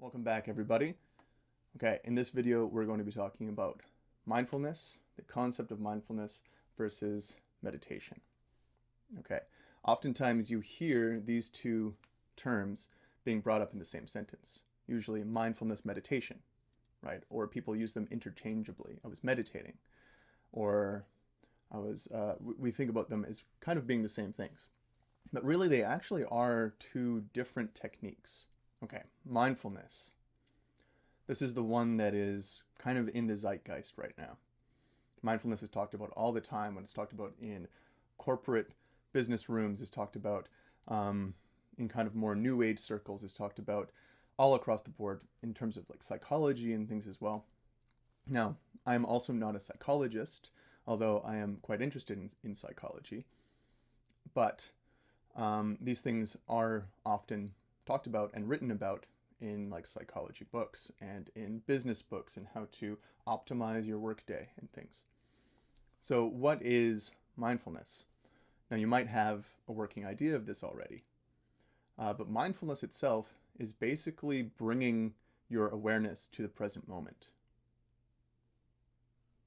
Welcome back, everybody. Okay, in this video, we're going to be talking about mindfulness, the concept of mindfulness versus meditation. Okay, oftentimes you hear these two terms being brought up in the same sentence, usually mindfulness meditation, right? Or people use them interchangeably. I was meditating, or we think about them as kind of being the same things. But really, they actually are two different techniques. Okay, mindfulness. This is the one that is kind of in the zeitgeist right now. Mindfulness is talked about all the time. When it's talked about in corporate business rooms, it's talked about in kind of more new age circles, it's talked about all across the board in terms of like psychology and things as well. Now, I'm also not a psychologist, although I am quite interested in psychology. But these things are often talked about and written about in like psychology books and in business books and how to optimize your workday and things. So what is mindfulness? Now you might have a working idea of this already, but mindfulness itself is basically bringing your awareness to the present moment.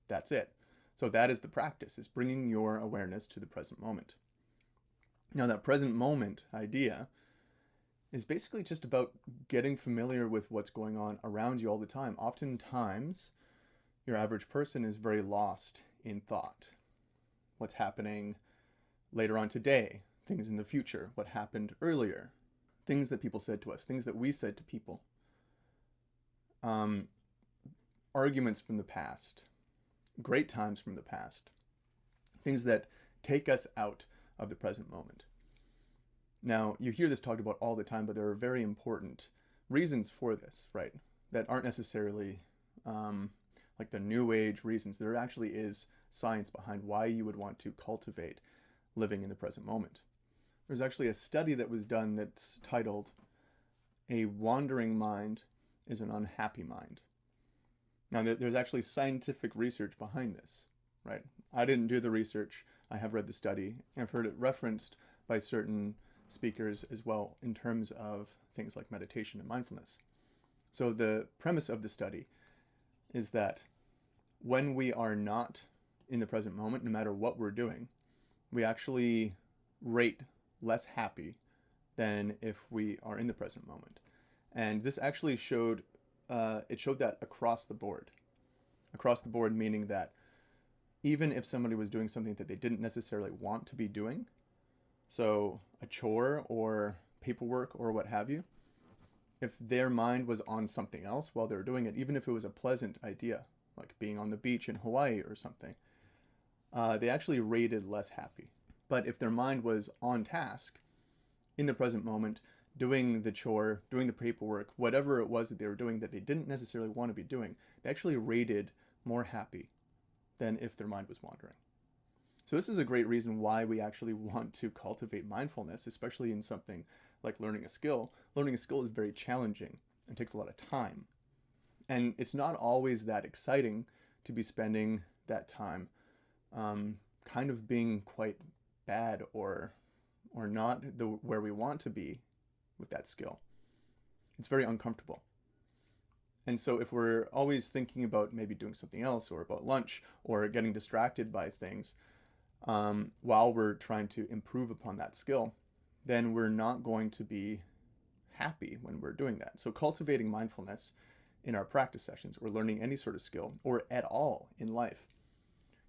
That's it. So that is the practice, is bringing your awareness to the present moment. Now that present moment idea is basically just about getting familiar with what's going on around you all the time. Oftentimes, your average person is very lost in thought. What's happening later on today, things in the future, what happened earlier, things that people said to us, things that we said to people, arguments from the past, great times from the past, things that take us out of the present moment. Now, you hear this talked about all the time, but there are very important reasons for this, right? That aren't necessarily like the new age reasons. There actually is science behind why you would want to cultivate living in the present moment. There's actually a study that was done that's titled, "A Wandering Mind is an Unhappy Mind." Now, there's actually scientific research behind this, right? I didn't do the research. I have read the study. I've heard it referenced by certain speakers as well in terms of things like meditation and mindfulness. So the premise of the study is that when we are not in the present moment, no matter what we're doing, we actually rate less happy than if we are in the present moment. And this actually showed that across the board. Across the board, meaning that even if somebody was doing something that they didn't necessarily want to be doing, so a chore or paperwork or what have you, if their mind was on something else while they were doing it, even if it was a pleasant idea, like being on the beach in Hawaii or something, they actually rated less happy. But if their mind was on task, in the present moment, doing the chore, doing the paperwork, whatever it was that they were doing that they didn't necessarily want to be doing, they actually rated more happy than if their mind was wandering. So this is a great reason why we actually want to cultivate mindfulness, especially in something like learning a skill. Learning a skill is very challenging and takes a lot of time. And it's not always that exciting to be spending that time kind of being quite bad or not where we want to be with that skill. It's very uncomfortable. And so if we're always thinking about maybe doing something else or about lunch or getting distracted by things, while we're trying to improve upon that skill, then we're not going to be happy when we're doing that. So cultivating mindfulness in our practice sessions or learning any sort of skill or at all in life,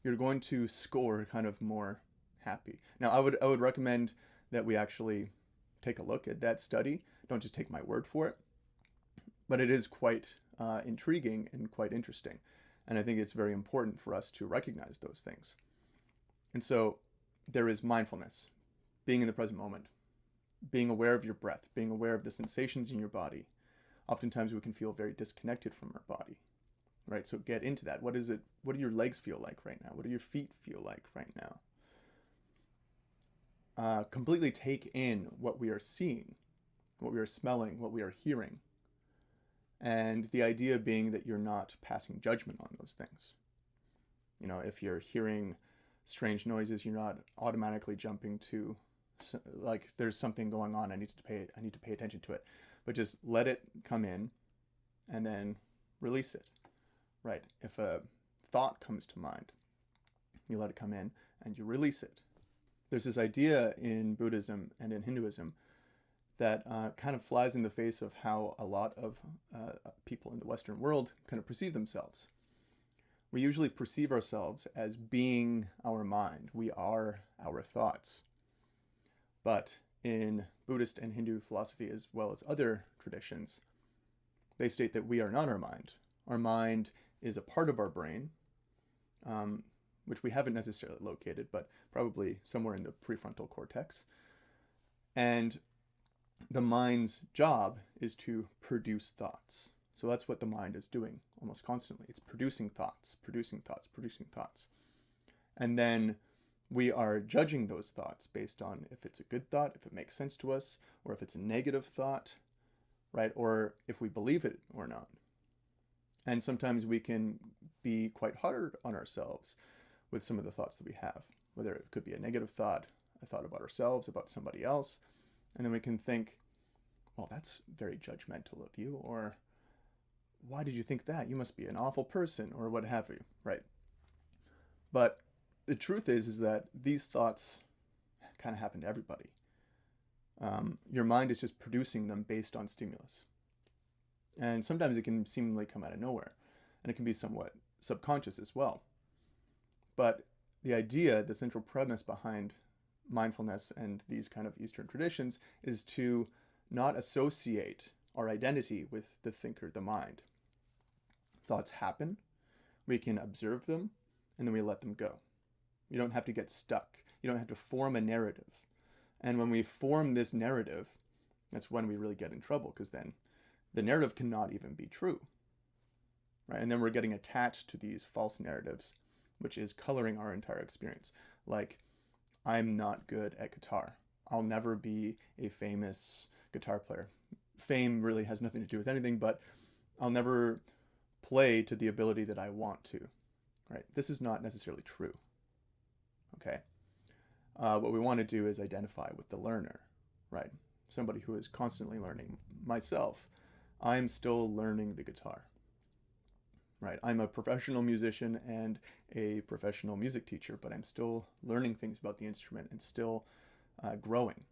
you're going to score kind of more happy. Now, I would recommend that we actually take a look at that study. Don't just take my word for it. But it is quite intriguing and quite interesting. And I think it's very important for us to recognize those things. And so there is mindfulness, being in the present moment, being aware of your breath, being aware of the sensations in your body. Oftentimes we can feel very disconnected from our body, right? So get into that. What is it? What do your legs feel like right now? What do your feet feel like right now? Completely take in what we are seeing, what we are smelling, what we are hearing. And the idea being that you're not passing judgment on those things. You know, if you're hearing strange noises, you're not automatically jumping to like there's something going on, I need to pay attention to it, but just let it come in and then release it, right? If a thought comes to mind, you let it come in and you release it. There's this idea in Buddhism and in Hinduism that kind of flies in the face of how a lot of people in the Western world kind of perceive themselves. We usually perceive ourselves as being our mind. We are our thoughts. But in Buddhist and Hindu philosophy, as well as other traditions, they state that we are not our mind. Our mind is a part of our brain, which we haven't necessarily located, but probably somewhere in the prefrontal cortex. And the mind's job is to produce thoughts. So that's what the mind is doing almost constantly. It's producing thoughts, producing thoughts, producing thoughts. And then we are judging those thoughts based on if it's a good thought, if it makes sense to us, or if it's a negative thought, right? Or if we believe it or not. And sometimes we can be quite hard on ourselves with some of the thoughts that we have, whether it could be a negative thought, a thought about ourselves, about somebody else. And then we can think, well, that's very judgmental of you, or why did you think that? You must be an awful person, or what have you, right? But the truth is that these thoughts kind of happen to everybody. Your mind is just producing them based on stimulus. And sometimes it can seemingly come out of nowhere, and it can be somewhat subconscious as well. But the idea, the central premise behind mindfulness and these kind of Eastern traditions is to not associate our identity with the thinker, the mind. Thoughts happen, we can observe them, and then we let them go. You don't have to get stuck. You don't have to form a narrative. And when we form this narrative, that's when we really get in trouble, because then the narrative cannot even be true, right? And then we're getting attached to these false narratives, which is coloring our entire experience. Like, I'm not good at guitar. I'll never be a famous guitar player. Fame really has nothing to do with anything, but I'll never play to the ability that I want to, right? This is not necessarily true, okay? What we want to do is identify with the learner, right? Somebody who is constantly learning. Myself, I'm still learning the guitar, right? I'm a professional musician and a professional music teacher, but I'm still learning things about the instrument and still growing.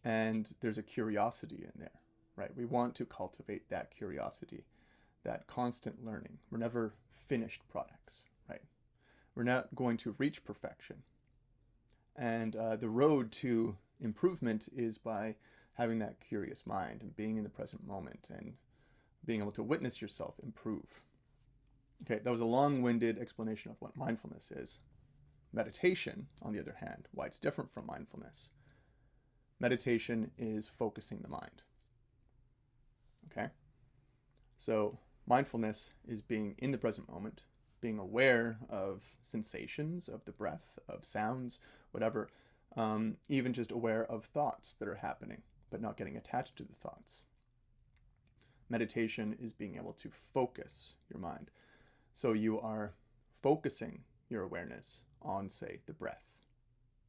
And there's a curiosity in there, right? We want to cultivate that curiosity, that constant learning. We're never finished products, right? We're not going to reach perfection. And the road to improvement is by having that curious mind and being in the present moment and being able to witness yourself improve. Okay, that was a long-winded explanation of what mindfulness is. Meditation, on the other hand, why it's different from mindfulness. Meditation is focusing the mind. Okay? So mindfulness is being in the present moment, being aware of sensations, of the breath, of sounds, whatever, even just aware of thoughts that are happening, but not getting attached to the thoughts. Meditation is being able to focus your mind. So you are focusing your awareness on, say, the breath,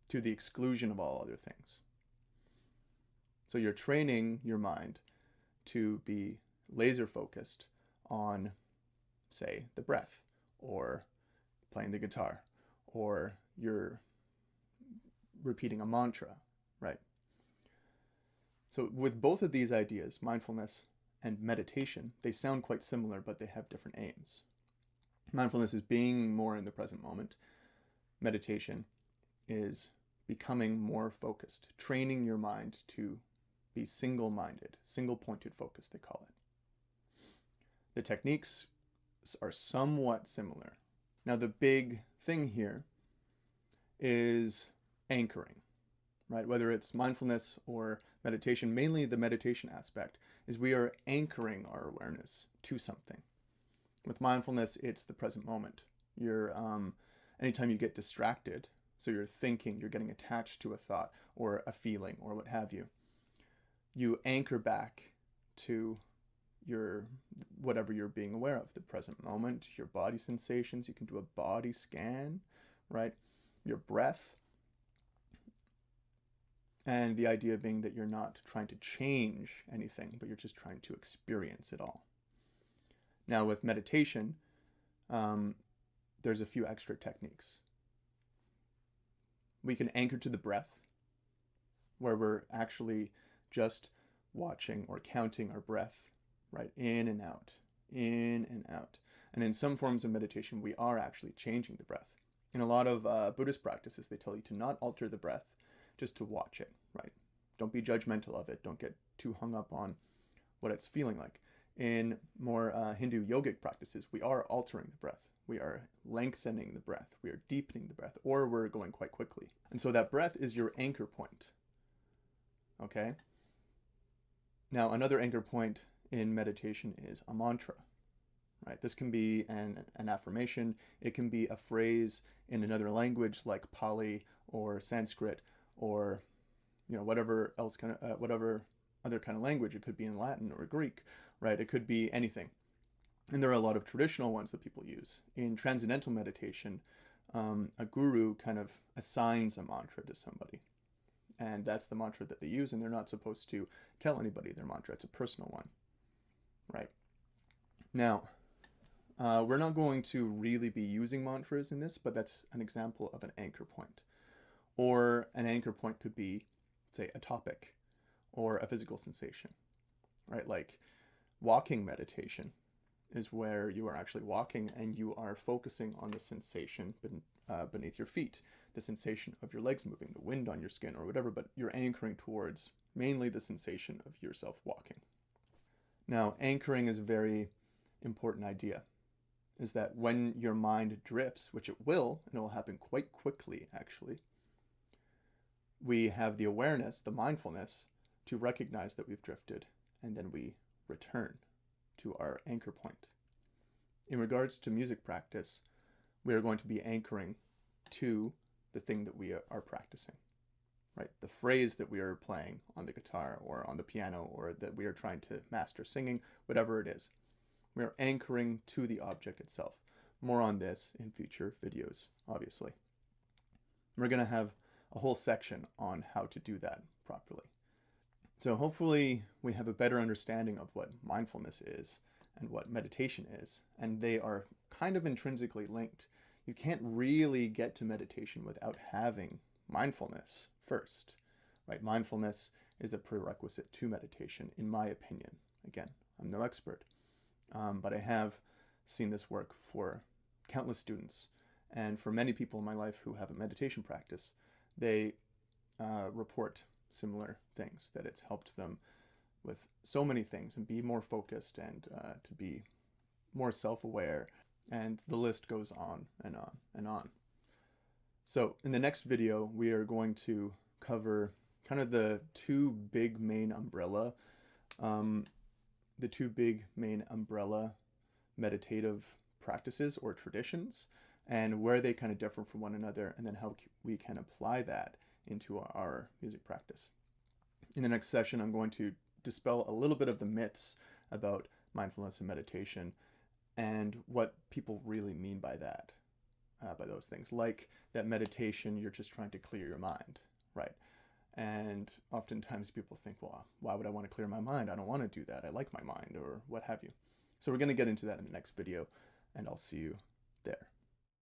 to the exclusion of all other things. So you're training your mind to be laser focused on, say, the breath, or playing the guitar, or you're repeating a mantra, right? So with both of these ideas, mindfulness and meditation, they sound quite similar, but they have different aims. Mindfulness is being more in the present moment. Meditation is becoming more focused, training your mind to be single-minded, single-pointed focus, they call it. The techniques are somewhat similar. Now, the big thing here is anchoring, right? Whether it's mindfulness or meditation, mainly the meditation aspect, is we are anchoring our awareness to something. With mindfulness, it's the present moment. You're, anytime you get distracted, so you're thinking, you're getting attached to a thought or a feeling or what have you, you anchor back to your whatever you're being aware of, the present moment, your body sensations. You can do a body scan, right? Your breath. And the idea being that you're not trying to change anything, but you're just trying to experience it all. Now with meditation, there's a few extra techniques. We can anchor to the breath, where we're actually just watching or counting our breath, right? In and out, in and out. And in some forms of meditation, we are actually changing the breath. In a lot of Buddhist practices, they tell you to not alter the breath, just to watch it, right? Don't be judgmental of it. Don't get too hung up on what it's feeling like. In more Hindu yogic practices, we are altering the breath. We are lengthening the breath. We are deepening the breath, or we're going quite quickly. And so that breath is your anchor point. Okay? Now, another anchor point in meditation is a mantra, right? This can be an affirmation. It can be a phrase in another language like Pali or Sanskrit, or whatever else whatever other kind of language. It could be in Latin or Greek, right? It could be anything. And there are a lot of traditional ones that people use. In transcendental meditation, a guru kind of assigns a mantra to somebody. And that's the mantra that they use, and they're not supposed to tell anybody their mantra. It's a personal one, right? Now, we're not going to really be using mantras in this, but that's an example of an anchor point. Or an anchor point could be, say, a topic or a physical sensation, right? Like walking meditation is where you are actually walking and you are focusing on the sensation beneath your feet, the sensation of your legs moving, the wind on your skin or whatever, but you're anchoring towards mainly the sensation of yourself walking. Now, anchoring is a very important idea, is that when your mind drifts, which it will, and it will happen quite quickly actually, we have the awareness, the mindfulness, to recognize that we've drifted, and then we return to our anchor point. In regards to music practice, we are going to be anchoring to the thing that we are practicing, right? The phrase that we are playing on the guitar or on the piano, or that we are trying to master singing, whatever it is. We are anchoring to the object itself. More on this in future videos, obviously. We're going to have a whole section on how to do that properly. So hopefully we have a better understanding of what mindfulness is and what meditation is, and they are kind of intrinsically linked. You can't really get to meditation without having mindfulness first, right? Mindfulness is the prerequisite to meditation, in my opinion. Again, I'm no expert, but I have seen this work for countless students, and for many people in my life who have a meditation practice, they report similar things, that it's helped them with so many things and be more focused and to be more self-aware, and the list goes on and on and on. So in the next video, we are going to cover kind of the two big main umbrella meditative practices or traditions, and where they kind of differ from one another, and then how we can apply that into our music practice. In the next session, I'm going to dispel a little bit of the myths about mindfulness and meditation and what people really mean by that, by those things. Like that meditation, you're just trying to clear your mind, right? And oftentimes people think, well, why would I want to clear my mind? I don't want to do that. I like my mind, or what have you. So we're going to get into that in the next video, and I'll see you there.